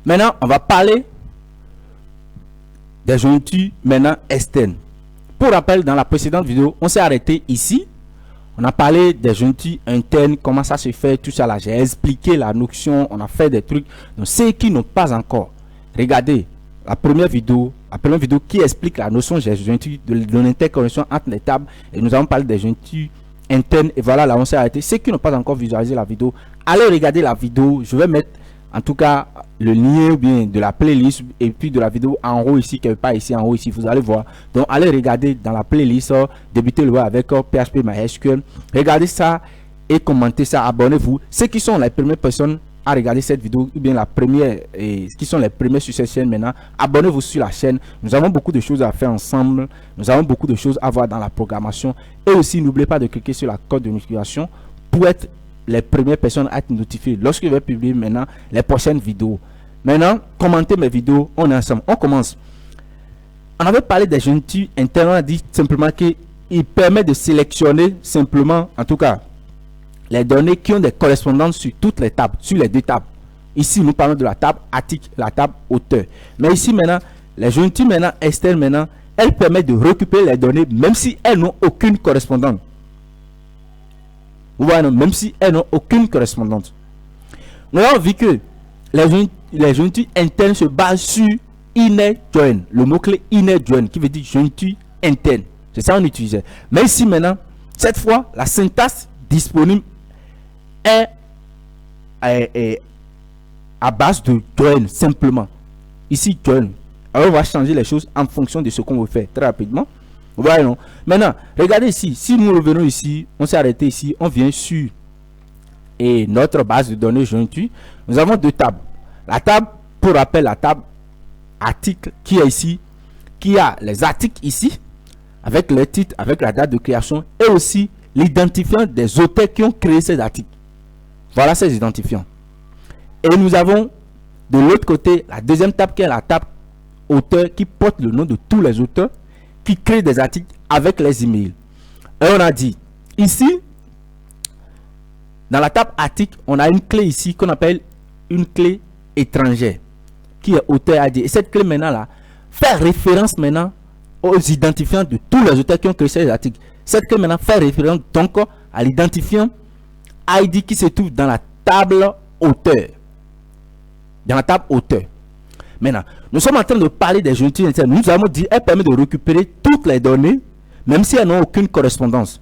Maintenant, on va parler des jointures maintenant externes. Pour rappel, dans la précédente vidéo, on s'est arrêté ici. On a parlé des jointures internes, comment ça se fait, tout ça là. J'ai expliqué la notion, on a fait des trucs. Donc, ceux qui n'ont pas encore regardé la première vidéo qui explique la notion des jointures, de l'interconnexion entre les tables, et nous avons parlé des jointures internes. Et voilà, là, on s'est arrêté. Ceux qui n'ont pas encore visualisé la vidéo, allez regarder la vidéo. Je vais mettre en tout cas le lien ou bien de la playlist et puis de la vidéo en haut ici, quelque part ici en haut ici, vous allez voir. Donc allez regarder dans la playlist, débuter le web avec PHP MySQL, regardez ça et commentez ça, abonnez-vous. Ceux qui sont les premières personnes à regarder cette vidéo ou bien la première qui sont les premiers sur cette chaîne maintenant, abonnez-vous sur la chaîne. Nous avons beaucoup de choses à faire ensemble, nous avons beaucoup de choses à voir dans la programmation, et aussi n'oubliez pas de cliquer sur la cloche de notification pour être les premières personnes à être notifiées lorsque je vais publier maintenant les prochaines vidéos. Maintenant, commentez mes vidéos, on est ensemble. On commence. On avait parlé des jointures internes, on a dit simplement qu'il permet de sélectionner simplement, en tout cas, les données qui ont des correspondances sur toutes les tables, sur les deux tables. Ici, nous parlons de la table article, la table auteur. Mais ici maintenant, les jointures maintenant externes maintenant, elles permettent de récupérer les données même si elles n'ont aucune correspondance. Vous voyez, même si elles n'ont aucune correspondance. Nous avons vu que les jointures internes se basent sur inner join, le mot-clé inner join qui veut dire jointure interne. C'est ça qu'on utilisait. Mais ici maintenant, cette fois, la syntaxe disponible est à base de join simplement. Ici, join. Alors, on va changer les choses en fonction de ce qu'on veut faire très rapidement. Voilà, non? Maintenant, regardez ici. Si nous revenons ici, on s'est arrêté ici, on vient sur notre base de données jointure. Nous avons deux tables. La table, pour rappel, la table article qui est ici, qui a les articles ici, avec le titre, avec la date de création, et aussi l'identifiant des auteurs qui ont créé ces articles. Voilà ces identifiants. Et nous avons de l'autre côté la deuxième table qui est la table auteur qui porte le nom de tous les auteurs qui créent des articles avec les emails. Et on a dit ici, dans la table article, on a une clé ici qu'on appelle une clé étrangère qui est auteur ID. Et cette clé maintenant là fait référence maintenant aux identifiants de tous les auteurs qui ont créé ces articles. Cette clé maintenant fait référence donc à l'identifiant ID qui se trouve dans la table auteur. Dans la table auteur. Maintenant, nous sommes en train de parler des jointures internes. Nous avons dit qu'elles permettent de récupérer toutes les données, même si elles n'ont aucune correspondance.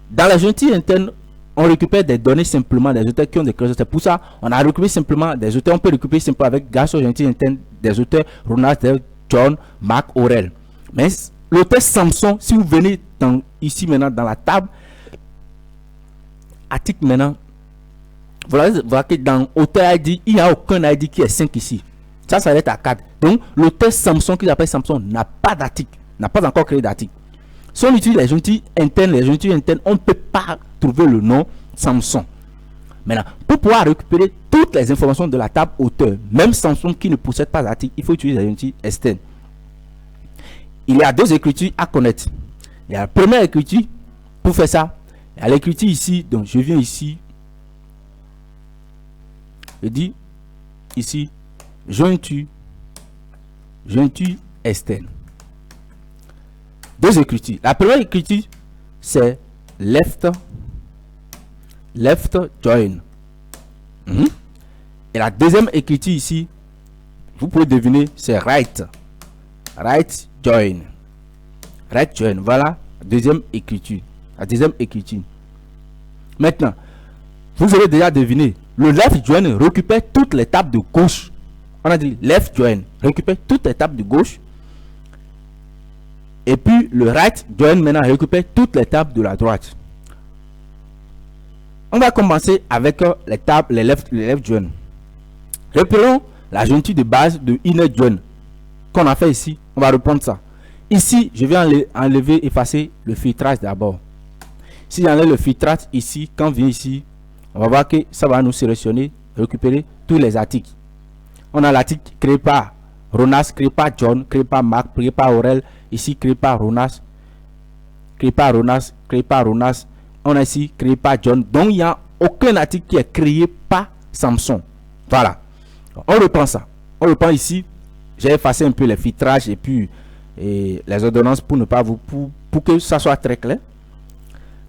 Dans la jointure interne, on récupère des données simplement des auteurs qui ont des correspondances. Pour ça, on a récupéré simplement des auteurs. On peut récupérer simplement avec grâce aux jointures internes des auteurs Ronald, John, Marc, Aurel. Mais l'auteur Samson, si vous venez ici maintenant dans la table article maintenant, voilà que dans auteur ID, il n'y a aucun ID qui est 5 ici. Ça va être à 4. Donc, l'auteur Samson, qui s'appelle Samson, n'a pas d'article, n'a pas encore créé d'article. Si on utilise les jointures internes, on ne peut pas trouver le nom Samson. Maintenant, pour pouvoir récupérer toutes les informations de la table auteur, même Samson qui ne possède pas d'article, il faut utiliser les jointures externes. Il y a deux écritures à connaître. Il y a la première écriture, pour faire ça, il y a l'écriture ici, donc je viens ici, je dis ici, jointure externe. Deux écritures. La première écriture c'est left join. Et la deuxième écriture ici, vous pouvez deviner, c'est right join. Voilà la deuxième écriture. Maintenant, vous avez déjà deviné, le left join récupère toutes les tables de gauche. On a dit left join récupère toutes les tables de gauche. Et puis le right join maintenant récupère toutes les tables de la droite. On va commencer avec les tables, les left join. Reprenons la jointure de base de inner join qu'on a fait ici. On va reprendre ça. Ici, je vais enlever, effacer le filtrage d'abord. Si j'enlève le filtrage ici, quand on vient ici, on va voir que ça va nous sélectionner, récupérer tous les articles. On a l'article créé par Ronas, créé par John, créé par Marc, créé par Aurel, ici créé par Ronas, créé par Ronas. On a ici créé par John. Donc il n'y a aucun article qui est créé par Samson. Voilà. On reprend ça. On le prend ici. J'ai effacé un peu les filtrages et puis les ordonnances pour ne pas vous pour que ça soit très clair.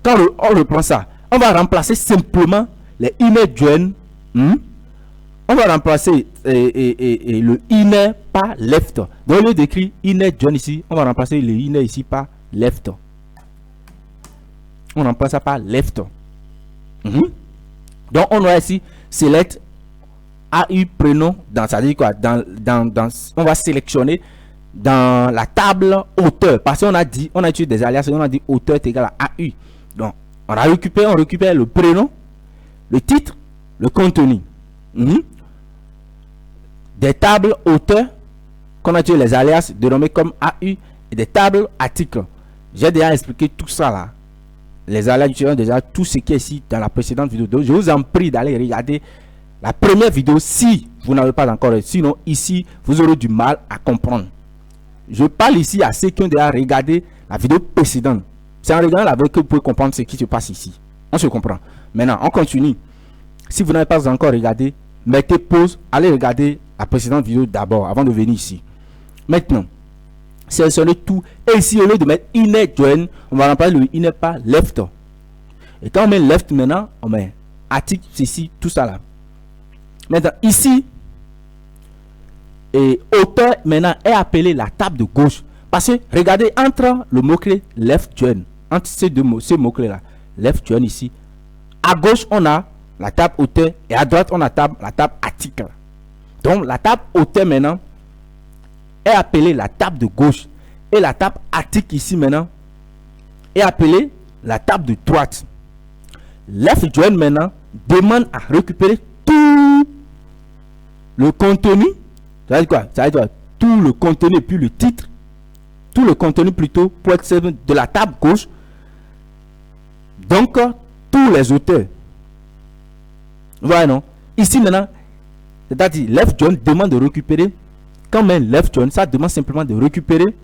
Quand on reprend ça, on va remplacer simplement les inner join. On va remplacer le inner par left. Donc, au lieu d'écrire inner join ici, on va remplacer le inner ici par left. On remplace ça par left. Donc, on a ici select AU prénom dans, ça dit quoi, on va sélectionner dans la table auteur, parce qu'on a dit, on a utilisé des alias, on a dit auteur est égal à AU. Donc on récupère le prénom, le titre, le contenu des tables auteurs qu'on a utilisé les alias dénommés comme AU et des tables articles. J'ai déjà expliqué tout ça là, les alias utilisant déjà tout ce qui est ici dans la précédente vidéo. Donc je vous en prie d'aller regarder la première vidéo si vous n'avez pas encore, sinon ici vous aurez du mal à comprendre. Je parle ici à ceux qui ont déjà regardé la vidéo précédente. C'est en regardant la vidéo que vous pouvez comprendre ce qui se passe ici. On se comprend. Maintenant, on continue. Si vous n'avez pas encore regardé, mettez pause, allez regarder la précédente vidéo d'abord avant de venir ici. Maintenant, sélectionnez tout. Et ici, au lieu de mettre inner join, on va remplacer le inner par left. Et quand on met left maintenant, on met article ici, tout ça là. Maintenant, ici, et auteur maintenant est appelé la table de gauche. Parce que regardez, entre le mot-clé left join, entre ces deux mots, ces mots-clés là, left join ici, à gauche on a la table auteur et à droite on a la table article. Donc la table auteur maintenant est appelée la table de gauche et la table article ici maintenant est appelée la table de droite. Left join maintenant demande à récupérer tout le contenu. Ça veut dire quoi? Ça veut dire tout le contenu et puis le titre. Tout le contenu plutôt pour être de la table gauche. Donc, tous les auteurs. Voilà, non? Ici maintenant, c'est-à-dire left join demande de récupérer. Quand même left join, ça demande simplement de récupérer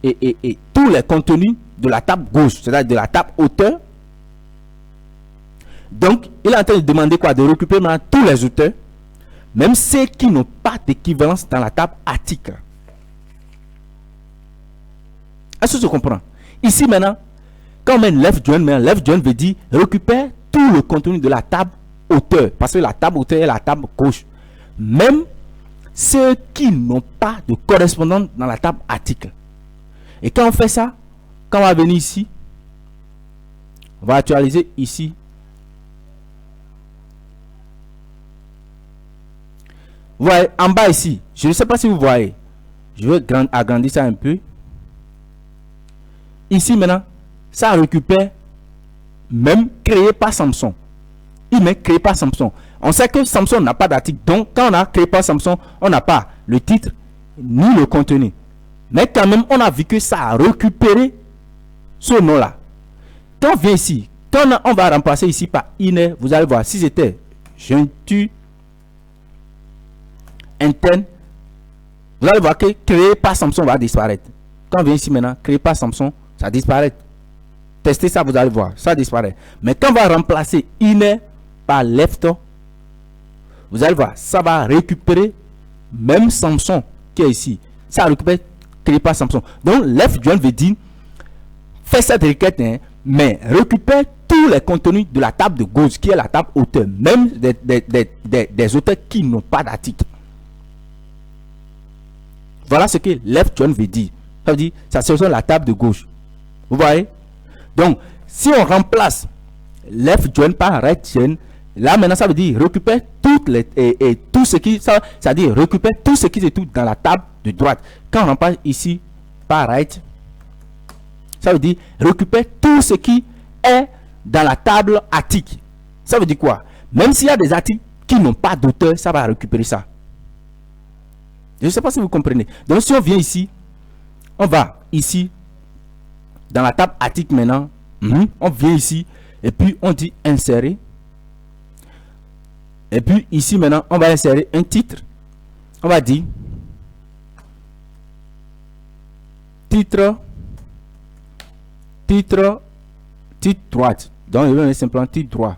et tous les contenus de la table gauche, c'est-à-dire de la table auteur. Donc, il est en train de demander quoi? De récupérer maintenant tous les auteurs. Même ceux qui n'ont pas d'équivalence dans la table article. Est-ce que tu comprends? Ici maintenant, quand on met left join veut dire récupère tout le contenu de la table auteur. Parce que la table auteur est la table gauche. Même ceux qui n'ont pas de correspondance dans la table article. Et quand on fait ça, quand on va venir ici, on va actualiser ici. Vous voyez, en bas ici, je ne sais pas si vous voyez. Je vais agrandir ça un peu. Ici maintenant, ça récupère même créé par Samson. Il met créé par Samson. On sait que Samson n'a pas d'article. Donc, quand on a créé par Samson, on n'a pas le titre ni le contenu. Mais quand même, on a vu que ça a récupéré ce nom-là. Quand on vient ici, quand on va remplacer ici par inner, vous allez voir, si c'était Gentu interne, vous allez voir que créé par Samson va disparaître. Quand on vient ici maintenant, créé par Samson, ça disparaît. Testez ça, vous allez voir, ça disparaît. Mais quand on va remplacer inner par left, vous allez voir, ça va récupérer même Samson qui est ici. Ça récupère créé par Samson. Donc left join veut dire fais cette requête, mais récupère tous les contenus de la table de gauche qui est la table auteur, même des auteurs qui n'ont pas d'article. Voilà ce que left join veut dire. Ça veut dire ça sélectionne la table de gauche. Vous voyez? Donc, si on remplace left join par right join, là maintenant ça veut dire récupère toutes les et tout ce qui ça veut dire récupère tout ce qui se trouve dans la table de droite. Quand on remplace ici par right, ça veut dire récupère tout ce qui est dans la table article. Ça veut dire quoi? Même s'il y a des articles qui n'ont pas d'auteur, ça va récupérer ça. Je ne sais pas si vous comprenez. Donc si on vient ici, on va ici dans la table article maintenant. On vient ici et puis on dit insérer. Et puis ici maintenant, on va insérer un titre. On va dire titre droite. Donc je vais mettre simplement titre droit.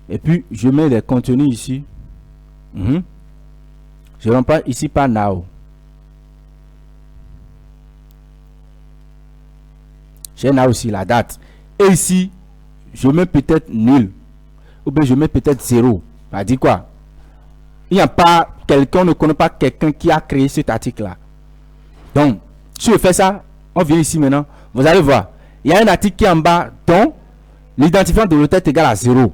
Et puis je mets les contenus ici. Je remplace ici par now. J'ai now aussi la date. Et ici, je mets peut-être nul. Ou bien je mets peut-être 0. Ça dit quoi? Il n'y a pas quelqu'un, on ne connaît pas quelqu'un qui a créé cet article-là. Donc, si je fais ça, on vient ici maintenant. Vous allez voir. Il y a un article qui est en bas dont l'identifiant de l'auteur est égal à 0.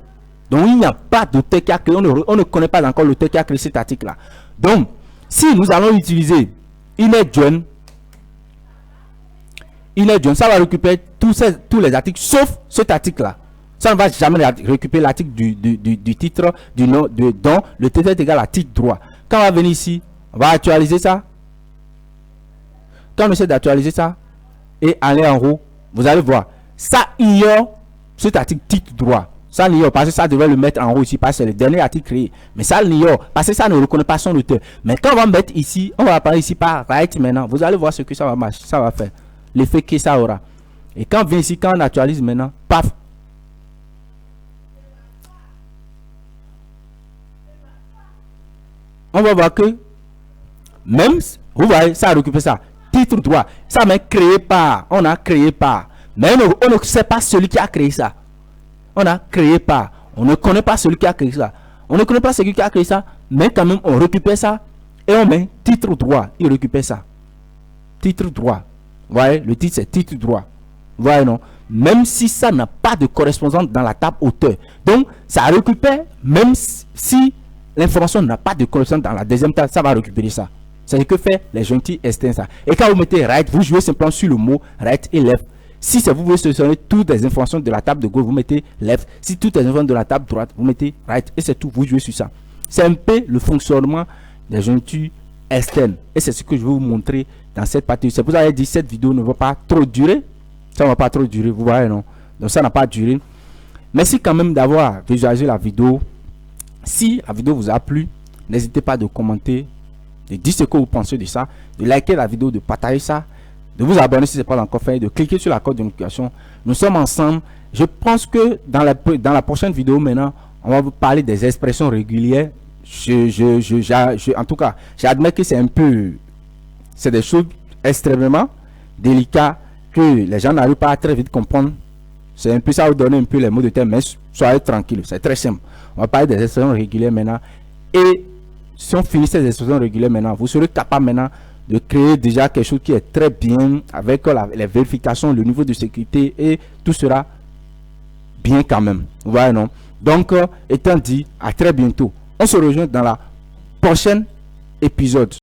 Donc, il n'y a pas d'auteur qui a créé. On ne connaît pas encore l'auteur qui a créé cet article-là. Donc, si nous allons utiliser InnerJoin, ça va récupérer tous les articles sauf cet article-là. Ça ne va jamais récupérer l'article du titre, du nom, dont le titre est égal à titre droit. Quand on va venir ici, on va actualiser ça. Quand on essaie d'actualiser ça et aller en haut, vous allez voir, ça ignore cet article titre droit. Ça l'ignore parce que ça devrait le mettre en haut ici parce que c'est le dernier article créé. Mais ça l'ignore parce que ça ne reconnaît pas son auteur. Mais quand on va mettre ici, on va parler ici par right maintenant. Vous allez voir ce que ça va marcher, ça va faire. L'effet que ça aura. Et quand on vient ici, quand on actualise maintenant, paf. On va voir que même, vous voyez, ça a récupéré ça. Titre droit. Ça m'a créé par. On a créé par. Mais on ne sait pas celui qui a créé ça. On a créé par. On ne connaît pas celui qui a créé ça. On ne connaît pas celui qui a créé ça. Mais quand même, on récupère ça. Et on met titre droit. Il récupère ça. Titre droit. Vous voyez, le titre c'est titre droit. Vous voyez, non? Même si ça n'a pas de correspondance dans la table auteur. Donc, ça récupère, même si l'information n'a pas de correspondance dans la deuxième table, ça va récupérer ça. C'est ce que fait les gentils externes ça. Et quand vous mettez right, vous jouez simplement sur le mot right et left. Si vous voulez sélectionner toutes les informations de la table de gauche, vous mettez left. Si toutes les informations de la table droite, vous mettez right. Et c'est tout, vous jouez sur ça. C'est un peu le fonctionnement des gentils externes. Et c'est ce que je vais vous montrer dans cette partie. C'est pour ça que j'ai dit cette vidéo ne va pas trop durer. Ça ne va pas trop durer, vous voyez, non? Donc ça n'a pas duré. Merci quand même d'avoir visualisé la vidéo. Si la vidéo vous a plu, n'hésitez pas de commenter, de dire ce que vous pensez de ça, de liker la vidéo, de partager ça, de vous abonner si ce n'est pas encore fait, de cliquer sur la cloche de notification. Nous sommes ensemble. Je pense que dans la prochaine vidéo maintenant, on va vous parler des expressions régulières. En tout cas, j'admets que c'est des choses extrêmement délicates que les gens n'arrivent pas à très vite comprendre. C'est un peu ça, vous donner un peu les mots de terme, mais soyez tranquille, c'est très simple. On va parler des expressions régulières maintenant. Et si on finit ces expressions régulières maintenant, vous serez capable maintenant de créer déjà quelque chose qui est très bien avec les vérifications, le niveau de sécurité et tout sera bien quand même. Vous voyez, non? Donc, étant dit, à très bientôt. On se rejoint dans la prochaine épisode.